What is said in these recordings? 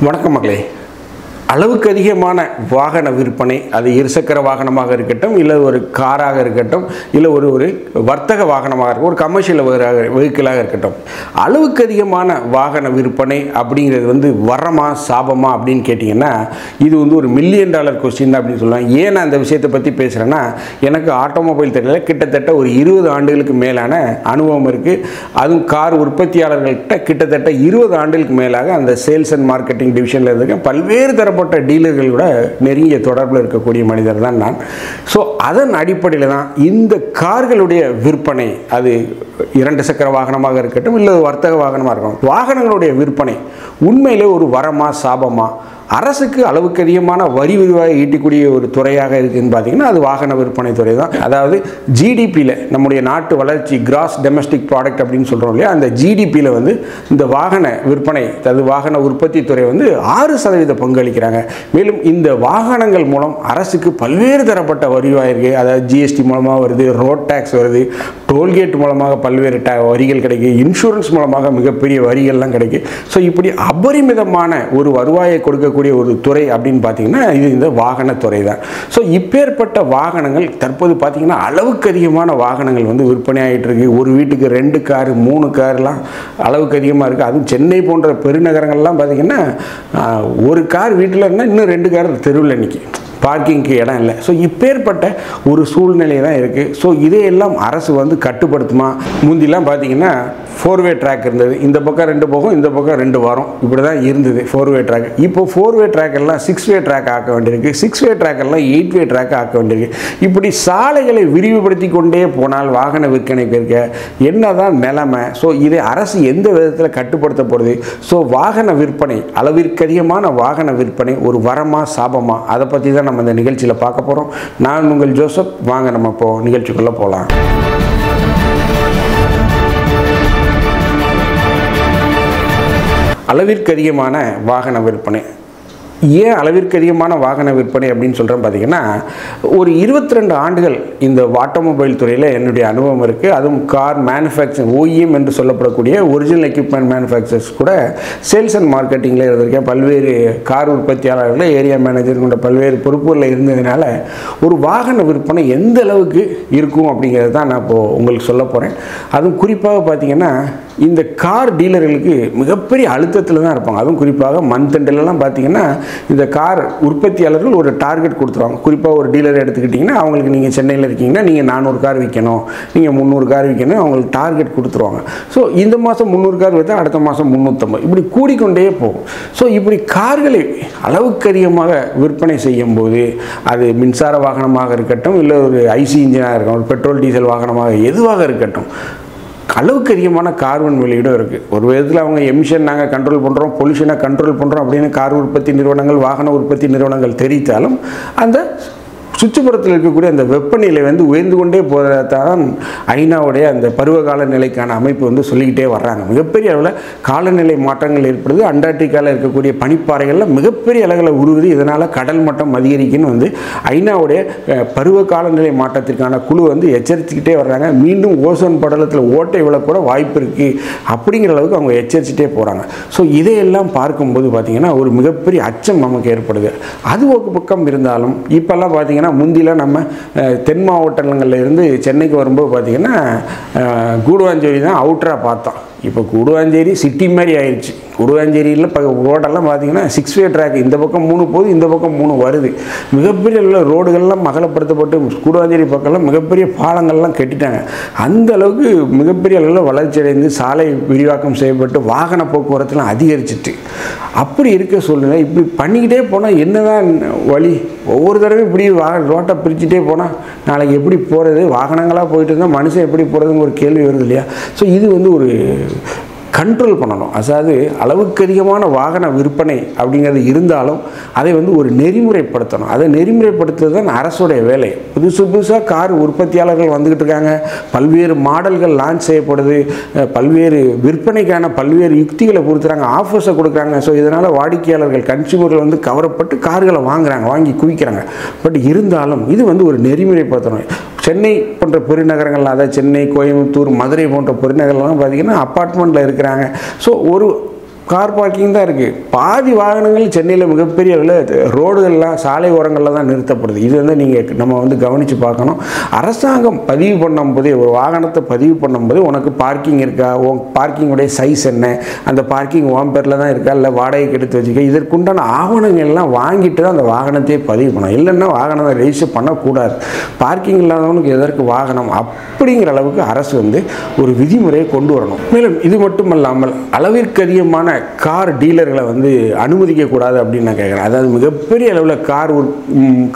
வணக்கம் மக்களே. அளவுக்கு அதிகமான வாகன விற்பனை, அது இருசக்கர வாகனமாக இருக்கட்டும், இல்லை ஒரு காராக இருக்கட்டும், இல்லை ஒரு வர்த்தக வாகனமாக இருக்கட்டும், ஒரு கமர்ஷியல் வெஹிக்கிளாக இருக்கட்டும், அளவுக்கு அதிகமான வாகன விற்பனை அப்படிங்கிறது வரமா சாபமா அப்படின்னு கேட்டிங்கன்னா இது ஒரு $1 மில்லியன் கொஸ்டின் அப்படின்னு சொல்லலாம். ஏன் நான் அந்த விஷயத்தை பற்றி பேசுகிறேன்னா, எனக்கு ஆட்டோமொபைல் துறையில் கிட்டத்தட்ட ஒரு 20 ஆண்டுகளுக்கு மேலான அனுபவம் இருக்குது. அதுவும் கார் உற்பத்தியாளர்கள்கிட்ட கிட்டத்தட்ட 20 ஆண்டுகளுக்கு மேலாக அந்த சேல்ஸ் அண்ட் மார்க்கெட்டிங் டிவிஷனில் இருக்க பல்வேறு தரப்பட்ட டீலர்கள் கூட நெருங்கிய தொடர்பில் இருக்கக்கூடிய மனிதர் தான் நான். ஸோ அதன் அடிப்படையில் தான் இந்த கார்களுடைய விற்பனை, அது 2 சக்கர வாகனமாக இருக்கட்டும், இல்லை வர்த்தக வாகனமாக இருக்கட்டும், வாகனங்களுடைய விற்பனை உண்மையிலே ஒரு வரமா சாபமா, அரசுக்கு அளவுக்கு அதிகமான வரி விரிவாக ஈட்டக்கூடிய ஒரு துறையாக இருக்குதுன்னு பார்த்தீங்கன்னா அது வாகன விற்பனை துறை தான். அதாவது ஜிடிபியில் நம்முடைய நாட்டு வளர்ச்சி, கிராஸ் டொமஸ்டிக் ப்ராடக்ட் அப்படின்னு சொல்கிறோம் இல்லையா, அந்த ஜிடிபியில் இந்த வாகன விற்பனை, அது வாகன உற்பத்தி துறை 6% பங்களிக்கிறாங்க. மேலும் இந்த வாகனங்கள் மூலம் அரசுக்கு பல்வேறு தரப்பட்ட வரிவாக இருக்குது. அதாவது ஜிஎஸ்டி மூலமாக வருது, ரோட் டேக்ஸ் வருது, டோல்கேட் மூலமாக பல்வேறு வரிகள் கிடைக்குது, இன்சூரன்ஸ் மூலமாக மிகப்பெரிய வரிகள்லாம் கிடைக்குது. ஸோ இப்படி அபரிமிதமான ஒரு வருவாயை கொடுக்கக்கூடிய ஒரு துறை அப்படின்னு பார்த்தீங்கன்னா இது இந்த வாகனத்துறை தான். ஸோ இப்பேற்பட்ட வாகனங்கள் தற்போது பார்த்தீங்கன்னா அளவுக்கு அதிகமான வாகனங்கள் விற்பனை ஆகிட்டு இருக்கு. ஒரு வீட்டுக்கு 2 கார் 3 கார்லாம் அளவுக்கு அதிகமாக இருக்குது. அதுவும் சென்னை போன்ற பெருநகரங்கள்லாம் பார்த்தீங்கன்னா ஒரு கார் வீட்டில் இருந்தால் இன்னும் 2 கார் தெருவில் நிற்கி, பார்க்கிங்க்கு இடம் இல்லை. ஸோ இப்பேற்பட்ட ஒரு சூழ்நிலை தான் இருக்குது. ஸோ இதையெல்லாம் அரசு கட்டுப்படுத்துமா? முந்திலாம் பார்த்தீங்கன்னா 4-வே ட்ராக் இருந்தது. இந்த பக்கம் 2 போகும், இந்த பக்கம் 2 வரும், இப்படி தான் இருந்தது 4-வே ட்ராக். இப்போ 4-வே ட்ராக் எல்லாம் 6-வே ட்ராக் ஆக்க வேண்டியிருக்கு, 6-வே ட்ராக் எல்லாம் 8-வே ட்ராக் ஆக்க வேண்டியிருக்கு. இப்படி சாலைகளை விரிவுபடுத்தி கொண்டே போனால் வாகன விற்பனை இருக்க என்னதான் நிலைமை? ஸோ இதை அரசு எந்த விதத்தில் கட்டுப்படுத்த போகிறது? ஸோ வாகன விற்பனை, அளவிற்கு அதிகமான வாகன விற்பனை ஒரு வரமா சாபமா, அதை பற்றி தான் நம்ம இந்த நிகழ்ச்சியில் பார்க்க போகிறோம். நான் உங்கள் ஜோசப். வாங்க நம்ம இப்போ நிகழ்ச்சிக்குள்ளே போகலாம். அளவிற்கு அதிகமான வாகன விற்பனை. ஏன் அளவிற்கு அதிகமான வாகன விற்பனை அப்படின்னு சொல்கிறேன் பார்த்தீங்கன்னா, ஒரு 22 ஆண்டுகள் இந்த ஆட்டோமொபைல் துறையில் என்னுடைய அனுபவம் இருக்குது. அதுவும் கார் மேனுஃபேக்சரிங், OEM என்று சொல்லப்படக்கூடிய ஒரிஜினல் எக்யூப்மெண்ட் மேனுஃபேக்சர்ஸ் கூட சேல்ஸ் அண்ட் மார்க்கெட்டிங்கில் இருந்திருக்கேன். பல்வேறு கார் உற்பத்தியாளர்கள், ஏரியா மேனேஜர் கொண்ட பல்வேறு பொறுப்புகளில் இருந்ததுனால ஒரு வாகன விற்பனை எந்த அளவுக்கு இருக்கும் அப்படிங்கிறது தான் நான் இப்போது உங்களுக்கு சொல்ல போகிறேன். அதுவும் குறிப்பாக பார்த்தீங்கன்னா இந்த கார் டீலர்களுக்கு மிகப்பெரிய அழுத்தத்தில் தான் இருப்பாங்க. அதுவும் குறிப்பாக மந்த் எண்ட்லலாம் பார்த்தீங்கன்னா இந்த கார் உற்பத்தியாளர்கள் ஒரு டார்கெட் கொடுத்துருவாங்க. குறிப்பாக ஒரு டீலர் எடுத்துக்கிட்டிங்கன்னா அவங்களுக்கு நீங்கள் சென்னையில் இருக்கீங்கன்னா நீங்கள் 400 கார் விற்கணும், நீங்கள் 300 கார் விற்கணும், அவங்களுக்கு டார்கெட் கொடுத்துருவாங்க. ஸோ இந்த மாதம் 300 கார் விற்றா அடுத்த மாதம் 350, இப்படி கூடிக்கொண்டே போகும். ஸோ இப்படி கார்களை அளவுக்கு அதிகமாக விற்பனை செய்யும்போது அது மின்சார வாகனமாக இருக்கட்டும், இல்லை ஒரு ஐசி இன்ஜினாக இருக்கட்டும், ஒரு பெட்ரோல் டீசல் வாகனமாக எதுவாக இருக்கட்டும், அளவுக்கு அதிகமான கார்பன் வெளியீடும் இருக்குது. ஒரு விதத்தில் அவங்க எமிஷன் நாங்கள் கண்ட்ரோல் பண்ணுறோம், பொல்யூஷனை கண்ட்ரோல் பண்ணுறோம் அப்படின்னு கார் உற்பத்தி நிறுவனங்கள், வாகன உற்பத்தி நிறுவனங்கள் தெரிவித்தாலும் அந்த சுற்றுப்புறத்தில் இருக்கக்கூடிய அந்த வெப்பநிலை உயர்ந்து கொண்டே போகிறதான் ஐநாவுடைய அந்த பருவகால நிலைக்கான அமைப்பு சொல்லிக்கிட்டே வர்றாங்க. மிகப்பெரிய அளவில் காலநிலை மாற்றங்கள் ஏற்படுது. அண்டார்டிகாவில் இருக்கக்கூடிய பனிப்பாறைகளில் மிகப்பெரிய அளவில் உருவுது. இதனால் கடல் மட்டம் அதிகரிக்குன்னு ஐநாவுடைய பருவ காலநிலை மாற்றத்திற்கான குழு எச்சரித்துக்கிட்டே வர்றாங்க. மீண்டும் ஓசோன் படலத்தில் ஓட்டை விழக்கூட வாய்ப்பு இருக்குது அப்படிங்கிற அளவுக்கு அவங்க எச்சரிச்சுட்டே போகிறாங்க. ஸோ இதையெல்லாம் பார்க்கும்போது பார்த்திங்கன்னா ஒரு மிகப்பெரிய அச்சம் நமக்கு ஏற்படுது. அது ஒரு பக்கம் இருந்தாலும் இப்போல்லாம் பார்த்திங்கன்னா முந்திலாம் நம்ம தென் மாவட்டங்களில் இருந்து சென்னைக்கு வரும்போது பார்த்திங்கன்னா கூடுவாஞ்சேரி தான் அவுட்டராக பார்த்தோம். இப்போ கூடுவாஞ்சேரி சிட்டி மாதிரி ஆயிடுச்சு. கூடுவாஞ்சேரியில் ரோடெல்லாம் பார்த்திங்கன்னா 6-வே ட்ராக், இந்த பக்கம் 3 போகுது, இந்த பக்கம் 3 வருது. மிகப்பெரிய அளவில் ரோடுகள்லாம் அகலப்படுத்தப்பட்டு கூடுவாஞ்சேரி பக்கம்லாம் மிகப்பெரிய பாலங்கள்லாம் கட்டிட்டாங்க. அந்த அளவுக்கு மிகப்பெரிய அளவில் வளர்ச்சி அடைந்து சாலை விரிவாக்கம் செய்யப்பட்டு வாகன போக்குவரத்துலாம் அதிகரிச்சிட்டு அப்படி இருக்க சூழ்நிலை. இப்படி பண்ணிக்கிட்டே போனால் என்னதான் வழி? ஒவ்வொரு தடவையும் இப்படி ரோட்டை பிரிச்சுட்டே போனால் நாளைக்கு எப்படி போகிறது? வாகனங்களாக போயிட்டு இருந்தால் மனுஷன் எப்படி போகிறதுன்னு ஒரு கேள்வி வருது இல்லையா? ஸோ இது ஒரு கண்ட்ரோல் பண்ணணும். அதாவது அளவுக்கு அதிகமான வாகன விற்பனை அப்படிங்கிறது இருந்தாலும் அதை ஒரு நெறிமுறைப்படுத்தணும். அதை நெறிமுறைப்படுத்துறது தான் அரசுடைய வேலை. புதுசாக கார் உற்பத்தியாளர்கள் வந்துக்கிட்டு இருக்காங்க, பல்வேறு மாடல்கள் லான்ச் செய்யப்படுது, பல்வேறு விற்பனைக்கான பல்வேறு யுக்திகளை கொடுக்குறாங்க, ஆஃபர்ஸை கொடுக்குறாங்க. ஸோ இதனால் வாடிக்கையாளர்கள், கன்சியூமர்கள் கவரப்பட்டு கார்களை வாங்கி குவிக்கிறாங்க. பட் இருந்தாலும் இது ஒரு நெறிமுறைப்படுத்தணும். சென்னை போன்ற பெருநகரங்கள், அதாவது சென்னை, கோயம்புத்தூர், மதுரை போன்ற பெருநகரங்கள்லாம் பார்த்திங்கன்னா அப்பார்ட்மெண்ட்டில் இருக்கிறாங்க. ஸோ ஒரு கார் பார்க்கிங் தான் இருக்குது. பாதி வாகனங்கள் சென்னையில் மிகப்பெரிய அளவில் ரோடுகள்லாம் சாலை ஓரங்களில் தான் நிறுத்தப்படுது. இது வந்து நம்ம கவனித்து பார்க்கணும். அரசாங்கம் பதிவு பண்ணும்போதே, ஒரு வாகனத்தை பதிவு பண்ணும்போது உனக்கு பார்க்கிங் இருக்கா, உன் பார்க்கிங்குடைய சைஸ் என்ன, அந்த பார்க்கிங் உன் பேரில் தான் இருக்கா இல்லை வாடகைக்கு எடுத்து வச்சுக்க, இதற்குண்டான ஆவணங்கள்லாம் வாங்கிட்டு தான் அந்த வாகனத்தையே பதிவு பண்ணணும். இல்லைன்னா வாகனத்தை ரெஜிஸ்டர் பண்ணக்கூடாது. பார்க்கிங் இல்லாதவனுக்கு எதற்கு வாகனம் அப்படிங்கிற அளவுக்கு அரசு வந்து ஒரு விதிமுறையை கொண்டு வரணும். மேலும் இது மட்டும் இல்லாமல் அளவிற்கு அதிகமான கார் டீலர்களை வந்து அனுமதிக்கக்கூடாது அப்படின்னு நான் கேட்குறேன். அதாவது மிகப்பெரிய அளவில்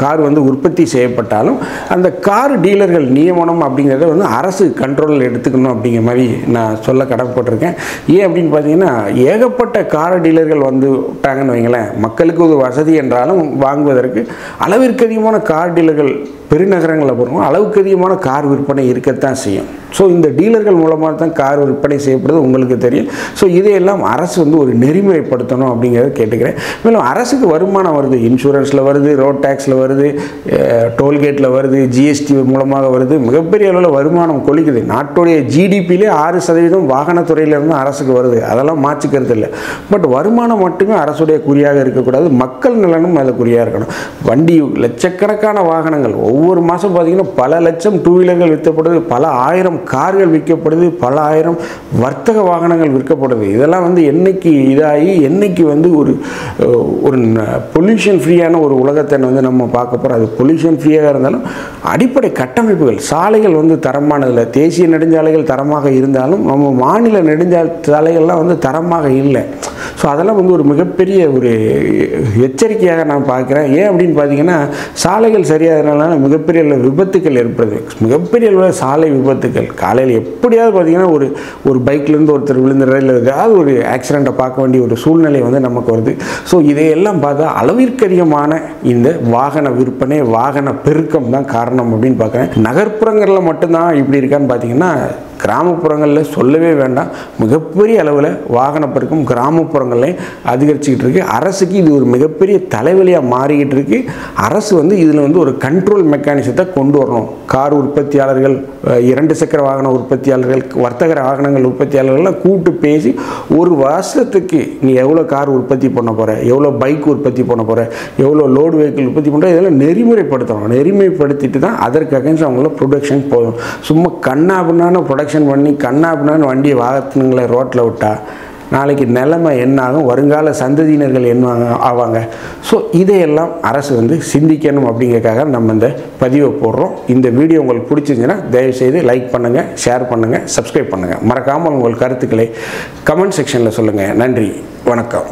கார் வந்து உற்பத்தி செய்யப்பட்டாலும் அந்த கார் டீலர்கள் நியமனம் அப்படிங்கிறத வந்து அரசு கண்ட்ரோலில் எடுத்துக்கணும் அப்படிங்கிற மாதிரி நான் சொல்ல கடமைப்பட்டிருக்கேன். ஏன் அப்படின்னு பார்த்தீங்கன்னா, ஏகப்பட்ட கார் டீலர்கள் வந்துட்டாங்கன்னு வைங்களேன். மக்களுக்கு ஒரு வசதி என்றாலும் வாங்குவதற்கு அளவிற்கு அதிகமான கார் டீலர்கள் பெருநகரங்களில் போகிறோம், அளவுக்கு அதிகமான கார் விற்பனை இருக்கத்தான் செய்யும். ஸோ இந்த டீலர்கள் மூலமாக தான் கார் விற்பனை செய்யப்படுது, உங்களுக்கு தெரியும். ஸோ இதையெல்லாம் அரசு வந்து ஒரு நெறிமுறைப்படுத்தணும் அப்படிங்கிறத கேட்டுக்கிறேன். மேலும் அரசுக்கு வருமானம் வருது, இன்சூரன்ஸில் வருது, ரோட் டேக்ஸில் வருது, டோல்கேட்டில் வருது, ஜிஎஸ்டி மூலமாக வருது, மிகப்பெரிய அளவில் வருமானம் கொளிக்குது. நாட்டுடைய ஜிடிபியிலே 6% வாகனத்துறையிலேருந்து அரசுக்கு வருது, அதெல்லாம் மாற்றிக்கிறது இல்லை. பட் வருமானம் மட்டுமே அரசுடைய குறியாக இருக்கக்கூடாது, மக்கள் நலனும் அதில் குறியாக இருக்கணும். வண்டி லட்சக்கணக்கான வாகனங்கள் ஒவ்வொரு மாதம் பார்த்திங்கன்னா பல லட்சம் டூ வீலர்கள் விற்கப்படுது, பல ஆயிரம் கார்கள் விற்கப்படுது, பல ஆயிரம் வர்த்தக வாகனங்கள் விற்கப்படுது. இதெல்லாம் வந்து என்னைக்கு இதாகி என்னைக்கு வந்து ஒரு பொல்யூஷன் ஃப்ரீயான ஒரு உலகத்தை வந்து நம்ம பார்க்க போகிறோம். அது பொல்யூஷன் ஃப்ரீயாக இருந்தாலும் அடிப்படை கட்டமைப்புகள், சாலைகள் வந்து தரமானதில்லை. தேசிய நெடுஞ்சாலைகள் தரமாக இருந்தாலும் நம்ம மாநில நெடுஞ்சாலைகள்லாம் வந்து தரமாக இல்லை. ஸோ அதெல்லாம் வந்து ஒரு மிகப்பெரிய ஒரு எச்சரிக்கையாக நான் பார்க்குறேன். ஏன் அப்படின்னு பார்த்தீங்கன்னா, சாலைகள் சரியாகிறதுனால மிகப்பெரிய அளவில் விபத்துக்கள் ஏற்படுது. மிகப்பெரிய அளவில் சாலை விபத்துக்கள் காலையில் எப்படியாவது பார்த்தீங்கன்னா ஒரு பைக்லேருந்து ஒருத்தர் விழுந்துடுற இல்லை ஏதாவது ஒரு ஆக்சிடெண்ட்டை பார்க்க வேண்டிய ஒரு சூழ்நிலை வந்து நமக்கு வருது. ஸோ இதையெல்லாம் பார்த்தா அளவிற்கு அதிகமான இந்த வாகன விற்பனை, வாகன பெருக்கம் தான் காரணம் அப்படின்னு பார்க்குறேன். நகர்ப்புறங்களில் மட்டும்தான் இப்படி இருக்கான்னு பார்த்தீங்கன்னா, கிராமப்புறங்களில் சொல்லவே வேண்டாம். மிகப்பெரிய அளவில் வாகன பெருக்கம் கிராமப்புறங்கள்லையும் அதிகரிச்சுக்கிட்டு இருக்குது. அரசுக்கு இது ஒரு மிகப்பெரிய தலைவலியாக மாறிக்கிட்டு இருக்குது. அரசு வந்து இதில் வந்து ஒரு கண்ட்ரோல் மெக்கானிசத்தை கொண்டு வரணும். கார் உற்பத்தியாளர்கள், 2 சக்கர வாகன உற்பத்தியாளர்கள், வர்த்தக வாகனங்கள் உற்பத்தியாளர்கள்லாம் கூட்டு பேசி ஒரு வருஷத்துக்கு நீ எவ்வளோ கார் உற்பத்தி பண்ண போகிற, எவ்வளோ பைக் உற்பத்தி பண்ண போகிற, எவ்வளோ லோடு வெஹிக்கிள் உற்பத்தி பண்ணுற, இதெல்லாம் நெறிமுறைப்படுத்தணும். நெறிமுறைப்படுத்திட்டு தான் அதற்கு அகேன்ஸ்ட் அவங்கள ப்ரொடக்ஷன் போதும். சும்மா கண்ணாபின்னான ப்ரொடக்ஷன் பண்ணி கண்ணாபின்னான்னு வண்டியை வாகனங்களை ரோட்டில் விட்டால் நாளைக்கு நிலைமை என்ன ஆகும், வருங்கால சந்ததியினர்கள் என்ன ஆவாங்க. ஸோ இதையெல்லாம் அரசு வந்து சிந்திக்கணும். அப்படிங்கிறதுக்காக நம்ம இந்த பதிவை போடுறோம். இந்த வீடியோ உங்களுக்கு பிடிச்சிருந்துச்சுன்னா தயவுசெய்து லைக் பண்ணுங்கள், ஷேர் பண்ணுங்கள், சப்ஸ்கிரைப் பண்ணுங்கள். மறக்காமல் உங்கள் கருத்துக்களை கமெண்ட் செக்ஷனில் சொல்லுங்கள். நன்றி, வணக்கம்.